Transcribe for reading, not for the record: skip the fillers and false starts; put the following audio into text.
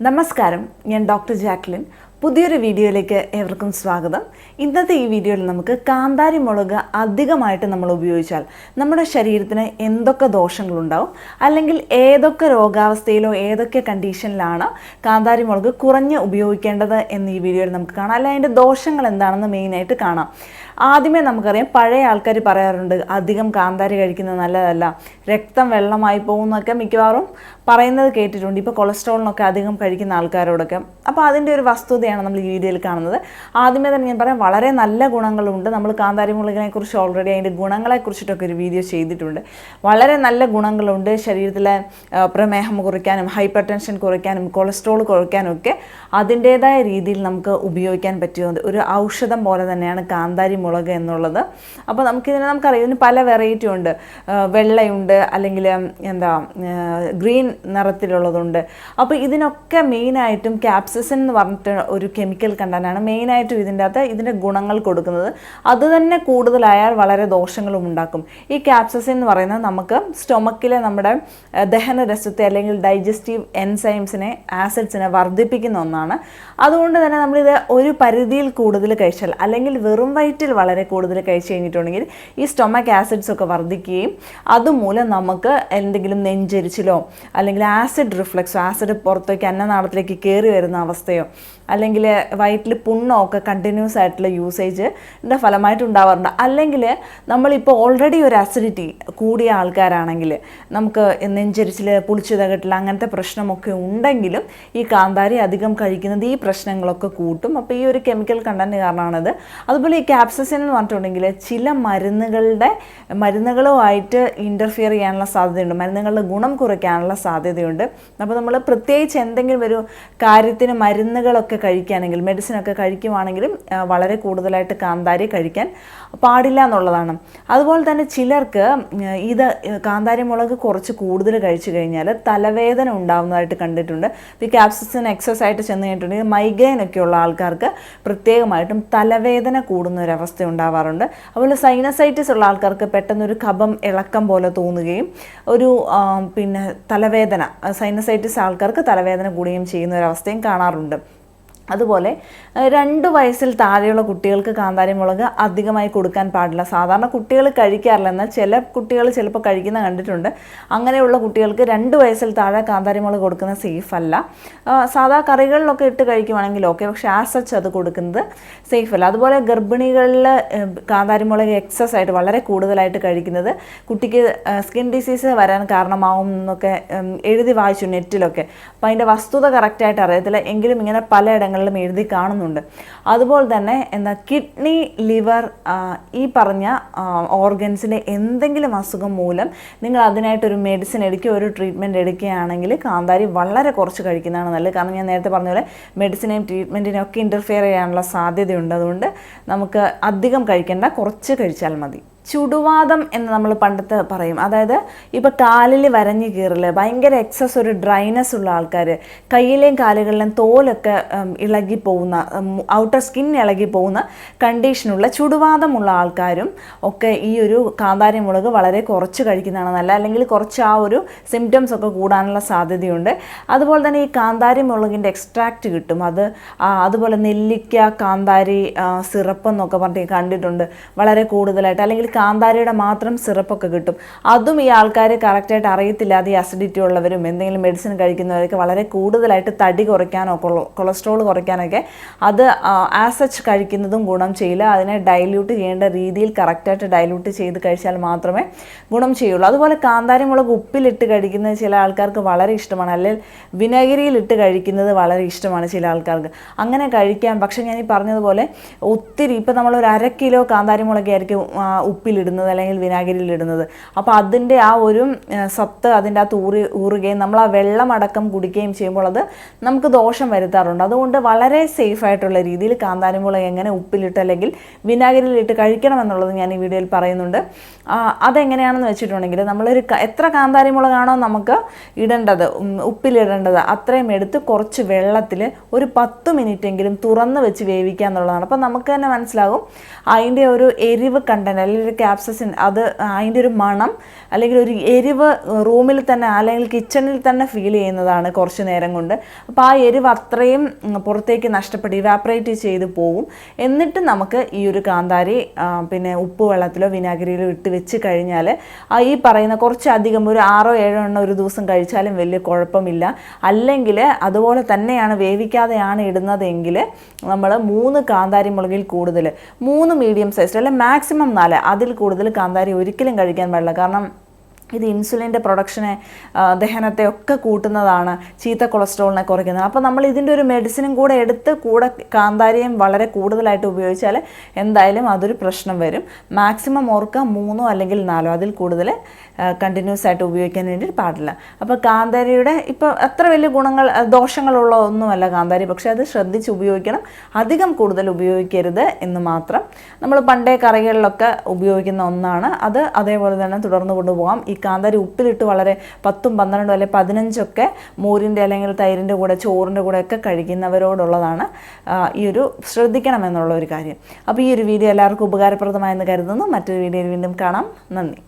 നമസ്കാരം, ഞാൻ doctor Jacqueline. പുതിയൊരു വീഡിയോയിലേക്ക് ഏവർക്കും സ്വാഗതം. ഇന്നത്തെ ഈ വീഡിയോയിൽ നമുക്ക് കാന്താരി മുളക് അധികമായിട്ട് നമ്മൾ ഉപയോഗിച്ചാൽ നമ്മുടെ ശരീരത്തിന് എന്തൊക്കെ ദോഷങ്ങളുണ്ടാവും, അല്ലെങ്കിൽ ഏതൊക്കെ രോഗാവസ്ഥയിലോ ഏതൊക്കെ കണ്ടീഷനിലാണ് കാന്താരി മുളക് കുറഞ്ഞ് ഉപയോഗിക്കേണ്ടത് എന്ന് ഈ വീഡിയോയിൽ നമുക്ക് കാണാം. അല്ല അതിൻ്റെ ദോഷങ്ങൾ എന്താണെന്ന് മെയിനായിട്ട് കാണാം. ആദ്യമേ നമുക്കറിയാം, പഴയ ആൾക്കാർ പറയാറുണ്ട് അധികം കാന്താരി കഴിക്കുന്നത് നല്ലതല്ല, രക്തം വെള്ളമായി പോകുന്നൊക്കെ മിക്കവാറും പറയുന്നത് കേട്ടിട്ടുണ്ട്. ഇപ്പോൾ കൊളസ്ട്രോളിനൊക്കെ അധികം കഴിക്കുന്ന ആൾക്കാരോടൊക്കെ. അപ്പോൾ അതിൻ്റെ ഒരു വസ്തുതയാണ് നമ്മൾ ഈ വീഡിയോയിൽ കാണുന്നത്. ആദ്യമേ തന്നെ ഞാൻ പറയാം, വളരെ നല്ല ഗുണങ്ങളുണ്ട്. നമ്മൾ കാന്താരി മുളകിനെ കുറിച്ച് ഓൾറെഡി അതിൻ്റെ ഗുണങ്ങളെക്കുറിച്ചിട്ടൊക്കെ ഒരു വീഡിയോ ചെയ്തിട്ടുണ്ട്. വളരെ നല്ല ഗുണങ്ങളുണ്ട്. ശരീരത്തിലെ പ്രമേഹം കുറയ്ക്കാനും ഹൈപ്പർ ടെൻഷൻ കുറയ്ക്കാനും കൊളസ്ട്രോൾ കുറയ്ക്കാനും ഒക്കെ അതിൻ്റേതായ രീതിയിൽ നമുക്ക് ഉപയോഗിക്കാൻ പറ്റിയത് ഒരു ഔഷധം പോലെ തന്നെയാണ് കാന്താരി മുളക് എന്നുള്ളത്. അപ്പോൾ നമുക്കറിയാം, ഇതിന് പല വെറൈറ്റി ഉണ്ട്. വെള്ളയുണ്ട്, അല്ലെങ്കിൽ ഗ്രീൻ നിറത്തിലുള്ളതുണ്ട്. അപ്പോൾ ഇതിനൊക്കെ മെയിനായിട്ടും ക്യാപ്സിസിൻ എന്ന് പറഞ്ഞിട്ട് ഒരു കെമിക്കൽ കണ്ടൻ്റാണ് മെയിനായിട്ടും ഇതിൻ്റെ ഗുണങ്ങൾ കൊടുക്കുന്നത്. അത് തന്നെ കൂടുതലായാൽ വളരെ ദോഷങ്ങളും ഉണ്ടാക്കും. ഈ ക്യാപ്സിസിൻ എന്ന് പറയുന്നത് നമുക്ക് സ്റ്റൊമക്കിലെ നമ്മുടെ ദഹനരസത്തെ അല്ലെങ്കിൽ ഡൈജസ്റ്റീവ് എൻസൈംസിനെ, ആസിഡ്സിനെ വർദ്ധിപ്പിക്കുന്ന ഒന്നാണ്. അതുകൊണ്ട് തന്നെ നമ്മളിത് ഒരു പരിധിയിൽ കൂടുതൽ കഴിച്ചാൽ, അല്ലെങ്കിൽ വെറും വയറ്റിൽ വളരെ കൂടുതൽ കഴിച്ചു കഴിഞ്ഞിട്ടുണ്ടെങ്കിൽ ഈ സ്റ്റൊമക്ക് ആസിഡ്സ് ഒക്കെ വർദ്ധിക്കുകയും അതുമൂലം നമുക്ക് എന്തെങ്കിലും നെഞ്ചരിച്ചിലോ അല്ലെങ്കിൽ ആസിഡ് റിഫ്ലക്സോ, ആസിഡ് പുറത്തേക്ക് അന്നനാളത്തിലേക്ക് കയറി വരുന്ന അവസ്ഥയോ അല്ലെങ്കിൽ വയറ്റിൽ പുണ്ണോ ഒക്കെ കണ്ടിന്യൂസ് ആയിട്ടുള്ള യൂസേജിൻ്റെ ഫലമായിട്ട് ഉണ്ടാവാറുണ്ട്. അല്ലെങ്കിൽ നമ്മളിപ്പോൾ ഓൾറെഡി ഒരു അസിഡിറ്റി കൂടിയ ആൾക്കാരാണെങ്കിൽ, നമുക്ക് നെഞ്ചരിച്ചിൽ, പുളിച്ചു തകട്ടിൽ അങ്ങനത്തെ പ്രശ്നമൊക്കെ ഉണ്ടെങ്കിലും ഈ കാന്താരി അധികം കഴിക്കുന്നത് ഈ പ്രശ്നങ്ങളൊക്കെ കൂട്ടും. അപ്പോൾ ഈ ഒരു കെമിക്കൽ കണ്ടന്റ് കാരണമാണത്. അതുപോലെ ഈ ക്യാപ്സിസിൻ എന്ന് പറഞ്ഞിട്ടുണ്ടെങ്കിൽ ചില മരുന്നുകളുമായിട്ട് ഇൻ്റർഫിയർ ചെയ്യാനുള്ള സാധ്യതയുണ്ട്, മരുന്നുകളുടെ ഗുണം കുറയ്ക്കാനുള്ള സാധ്യതയുണ്ട്. അപ്പോൾ നമ്മൾ പ്രത്യേകിച്ച് എന്തെങ്കിലും ഒരു കാര്യത്തിന് മരുന്നുകളൊക്കെ കഴിക്കുകയാണെങ്കിൽ, മെഡിസിനൊക്കെ കഴിക്കുവാണെങ്കിലും വളരെ കൂടുതലായിട്ട് കാന്താരി കഴിക്കാൻ പാടില്ല എന്നുള്ളതാണ്. അതുപോലെ തന്നെ ചിലർക്ക് ഇത് കാന്താരി മുളക് കുറച്ച് കൂടുതൽ കഴിച്ചു കഴിഞ്ഞാൽ തലവേദന ഉണ്ടാകുന്നതായിട്ട് കണ്ടിട്ടുണ്ട്. ഈ ക്യാപ്സിസിൻ എക്സസ് ആയിട്ട് ചെന്ന് കഴിഞ്ഞിട്ടുണ്ടെങ്കിൽ മൈഗ്രെയിൻ ഒക്കെ ഉള്ള ആൾക്കാർക്ക് പ്രത്യേകമായിട്ടും തലവേദന കൂടുന്ന ഒരവസ്ഥ ഉണ്ടാവാറുണ്ട്. അതുപോലെ സൈനസൈറ്റിസ് ഉള്ള ആൾക്കാർക്ക് പെട്ടെന്നൊരു കഫം ഇളക്കം പോലെ തോന്നുകയും ഒരു തലവേദന, സൈനസൈറ്റിസ് ആൾക്കാർക്ക് തലവേദന കൂടുകയും ചെയ്യുന്ന ഒരവസ്ഥയും കാണാറുണ്ട്. അതുപോലെ 2 വയസ്സിൽ താഴെയുള്ള കുട്ടികൾക്ക് കാന്താരി മുളക് അധികമായി കൊടുക്കാൻ പാടില്ല. സാധാരണ കുട്ടികൾ കഴിക്കാറില്ല, എന്നാൽ ചില കുട്ടികൾ ചിലപ്പോൾ കഴിക്കുന്ന കണ്ടിട്ടുണ്ട്. അങ്ങനെയുള്ള കുട്ടികൾക്ക് 2 വയസ്സിൽ താഴെ കാന്താരി മുളക് കൊടുക്കുന്നത് സേഫ് അല്ല. സാധാ കറികളിലൊക്കെ ഇട്ട് കഴിക്കുവാണെങ്കിൽ ഓക്കെ, പക്ഷേ ആസച്ച് അത് കൊടുക്കുന്നത് സേഫ് അല്ല. അതുപോലെ ഗർഭിണികളിൽ കാന്താരി മുളക് എക്സസ് ആയിട്ട് വളരെ കൂടുതലായിട്ട് കഴിക്കുന്നത് കുട്ടിക്ക് സ്കിൻ ഡിസീസ് വരാൻ കാരണമാവും എന്നൊക്കെ എഴുതി വായിച്ചു നെറ്റിലൊക്കെ. അപ്പോൾ അതിൻ്റെ വസ്തുത കറക്റ്റായിട്ട് അറിയത്തില്ല, എങ്കിലും ഇങ്ങനെ പലയിടങ്ങളിലും എഴുതി കാണുന്നുണ്ട്. അതുപോലെ തന്നെ കിഡ്നി, ലിവർ, ഈ പറഞ്ഞ ഓർഗൻസിൻ്റെ എന്തെങ്കിലും അസുഖം മൂലം നിങ്ങൾ അതിനായിട്ടൊരു മെഡിസിൻ എടുക്കുകയോ ഒരു ട്രീറ്റ്മെൻറ്റ് എടുക്കുകയാണെങ്കിൽ കാന്താരി വളരെ കുറച്ച് കഴിക്കുന്നതാണ് നല്ലത്. കാരണം ഞാൻ നേരത്തെ പറഞ്ഞ പോലെ മെഡിസിനെയും ട്രീറ്റ്മെൻറ്റിനെയും ഒക്കെ ഇൻ്റർഫിയർ ചെയ്യാനുള്ള സാധ്യതയുണ്ട്. അതുകൊണ്ട് നമുക്ക് അധികം കഴിക്കേണ്ട, കുറച്ച് കഴിച്ചാൽ മതി. ചുടുവാദം എന്ന് നമ്മൾ പണ്ടത്തെ പറയും. അതായത് ഇപ്പോൾ കാലിൽ വരഞ്ഞ് കീറൽ, ഭയങ്കര എക്സസ് ഒരു ഡ്രൈനെസ് ഉള്ള ആൾക്കാർ, കയ്യിലെയും കാലുകളിലെയും തോലൊക്കെ ഇളകി പോകുന്ന, ഔട്ടർ സ്കിൻ ഇളകി പോകുന്ന കണ്ടീഷനുള്ള ചുടുവാദമുള്ള ആൾക്കാരും ഒക്കെ ഈ ഒരു കാന്താരി മുളക് വളരെ കുറച്ച് കഴിക്കുന്നതാണ് നല്ല. അല്ലെങ്കിൽ കുറച്ച് ആ ഒരു സിംറ്റംസ് ഒക്കെ കൂടാനുള്ള സാധ്യതയുണ്ട്. അതുപോലെ തന്നെ ഈ കാന്താരി മുളകിൻ്റെ എക്സ്ട്രാക്റ്റ് കിട്ടും. അതുപോലെ നെല്ലിക്ക കാന്താരി സിറപ്പ് എന്നൊക്കെ പറഞ്ഞ് കണ്ടിട്ടുണ്ട് വളരെ കൂടുതലായിട്ട്. അല്ലെങ്കിൽ കാന്താരിയുടെ മാത്രം സിറപ്പൊക്കെ കിട്ടും. അതും ഈ ആൾക്കാർ കറക്റ്റായിട്ട് അറിയത്തില്ലാതെ ഈ അസിഡിറ്റി ഉള്ളവരും എന്തെങ്കിലും മെഡിസിൻ കഴിക്കുന്നവരൊക്കെ വളരെ കൂടുതലായിട്ട് തടി കുറയ്ക്കാനോ കൊളസ്ട്രോൾ കുറയ്ക്കാനൊക്കെ അത് ആസച്ച് കഴിക്കുന്നതും ഗുണം ചെയ്യില്ല. അതിനെ ഡൈല്യൂട്ട് ചെയ്യേണ്ട രീതിയിൽ കറക്റ്റായിട്ട് ഡൈല്യൂട്ട് ചെയ്ത് കഴിച്ചാൽ മാത്രമേ ഗുണം ചെയ്യുള്ളൂ. അതുപോലെ കാന്താരി മുളക് ഉപ്പിലിട്ട് കഴിക്കുന്നത് ചില ആൾക്കാർക്ക് വളരെ ഇഷ്ടമാണ്, അല്ലെങ്കിൽ വിനാഗിരിയിലിട്ട് കഴിക്കുന്നത് വളരെ ഇഷ്ടമാണ് ചില ആൾക്കാർക്ക്. അങ്ങനെ കഴിക്കാം. പക്ഷേ ഞാൻ ഈ പറഞ്ഞതുപോലെ ഒത്തിരി, ഇപ്പോൾ നമ്മളൊരു 1/2 കിലോ കാന്താരി മുളകായിരിക്കും ഉപ്പിലിടുന്നത് അല്ലെങ്കിൽ വിനാഗിരിയിലിടുന്നത്. അപ്പോൾ അതിൻ്റെ ആ ഒരു സത്ത് അതിൻ്റെ അകത്ത് ഊറുകയും നമ്മൾ ആ വെള്ളം അടക്കം കുടിക്കുകയും ചെയ്യുമ്പോൾ അത് നമുക്ക് ദോഷം വരുത്താറുണ്ട്. അതുകൊണ്ട് വളരെ സേഫായിട്ടുള്ള രീതിയിൽ കാന്താരി മുളക് എങ്ങനെ ഉപ്പിലിട്ട് അല്ലെങ്കിൽ വിനാഗിരിയിലിട്ട് കഴിക്കണം എന്നുള്ളത് ഞാൻ ഈ വീഡിയോയിൽ പറയുന്നുണ്ട്. അതെങ്ങനെയാണെന്ന് വെച്ചിട്ടുണ്ടെങ്കിൽ എത്ര കാന്താരി മുളകാണോ നമുക്ക് ഇടേണ്ടത്, ഉപ്പിലിടേണ്ടത്, അത്രയും എടുത്ത് കുറച്ച് വെള്ളത്തിൽ ഒരു 10 മിനിറ്റെങ്കിലും തുറന്ന് വെച്ച് വേവിക്കുക എന്നുള്ളതാണ്. അപ്പോൾ നമുക്ക് തന്നെ മനസ്സിലാകും അതിൻ്റെ ഒരു എരിവ് കണ്ടന്റ് അല്ലെങ്കിൽ ക്യാപ്സസിൻ അത് അതിൻ്റെ ഒരു മണം അല്ലെങ്കിൽ ഒരു എരിവ് റൂമിൽ തന്നെ അല്ലെങ്കിൽ കിച്ചണിൽ തന്നെ ഫീൽ ചെയ്യുന്നതാണ് കുറച്ച് നേരം കൊണ്ട്. അപ്പോൾ ആ എരിവ് അത്രയും പുറത്തേക്ക് നഷ്ടപ്പെട്ട് ഇവാപ്പറേറ്റ് ചെയ്ത് പോകും. എന്നിട്ട് നമുക്ക് ഈ ഒരു കാന്താരി പിന്നെ ഉപ്പ് വെള്ളത്തിലോ വിനാഗിരിയിലോ ഇട്ട് വെച്ച് കഴിഞ്ഞാൽ ഈ പറയുന്ന കുറച്ചധികം ഒരു 6-7 എണ്ണം ഒരു ദിവസം കഴിച്ചാലും വലിയ കുഴപ്പമില്ല. അല്ലെങ്കിൽ അതുപോലെ തന്നെയാണ് വേവിക്കാതെയാണ് ഇടുന്നതെങ്കിൽ നമ്മൾ 3 കാന്താരി മുളകിൽ കൂടുതൽ 3 മീഡിയം സൈസ് അല്ലെ മാക്സിമം 4 അതിൽ കൂടുതൽ കാന്താരി ഒരിക്കലും കഴിക്കാൻ പാടില്ല. കാരണം ഇത് ഇൻസുലിൻ്റെ പ്രൊഡക്ഷനെ ദഹനത്തെ ഒക്കെ കൂട്ടുന്നതാണ്, ചീത്ത കൊളസ്ട്രോളിനെ കുറയ്ക്കുന്നത്. അപ്പോൾ നമ്മൾ ഇതിൻ്റെ ഒരു മെഡിസിനും കൂടെ എടുത്ത് കൂടെ കാന്താരിയും വളരെ കൂടുതലായിട്ട് ഉപയോഗിച്ചാൽ എന്തായാലും അതൊരു പ്രശ്നം വരും. മാക്സിമം ഓർക്കുക 3 അല്ലെങ്കിൽ 4 അതിൽ കൂടുതൽ കണ്ടിന്യൂസ് ആയിട്ട് ഉപയോഗിക്കാൻ വേണ്ടി പാടില്ല. അപ്പോൾ കാന്താരിയുടെ ഇപ്പോൾ അത്ര വലിയ ദോഷങ്ങളുള്ള ഒന്നുമല്ല കാന്താരി, പക്ഷേ അത് ശ്രദ്ധിച്ച് ഉപയോഗിക്കണം. അധികം കൂടുതൽ ഉപയോഗിക്കരുത് എന്ന് മാത്രം. നമ്മൾ പണ്ടേ കറികളിലൊക്കെ ഉപയോഗിക്കുന്ന ഒന്നാണ് അത്, അതേപോലെ തന്നെ തുടർന്ന് കൊണ്ടുപോകാം. ഈ കാന്താരി ഉപ്പിലിട്ട് വളരെ 10, 12 അല്ലെങ്കിൽ 15 മോരിൻ്റെ അല്ലെങ്കിൽ തൈരിൻ്റെ കൂടെ ചോറിൻ്റെ കൂടെ ഒക്കെ കഴിക്കുന്നവരോടുള്ളതാണ് ഈ ഒരു ശ്രദ്ധിക്കണം എന്നുള്ള ഒരു കാര്യം. അപ്പോൾ ഈ ഒരു വീഡിയോ എല്ലാവർക്കും ഉപകാരപ്രദമായെന്ന് കരുതുന്നു. മറ്റൊരു വീഡിയോയിൽ വീണ്ടും കാണാം. നന്ദി.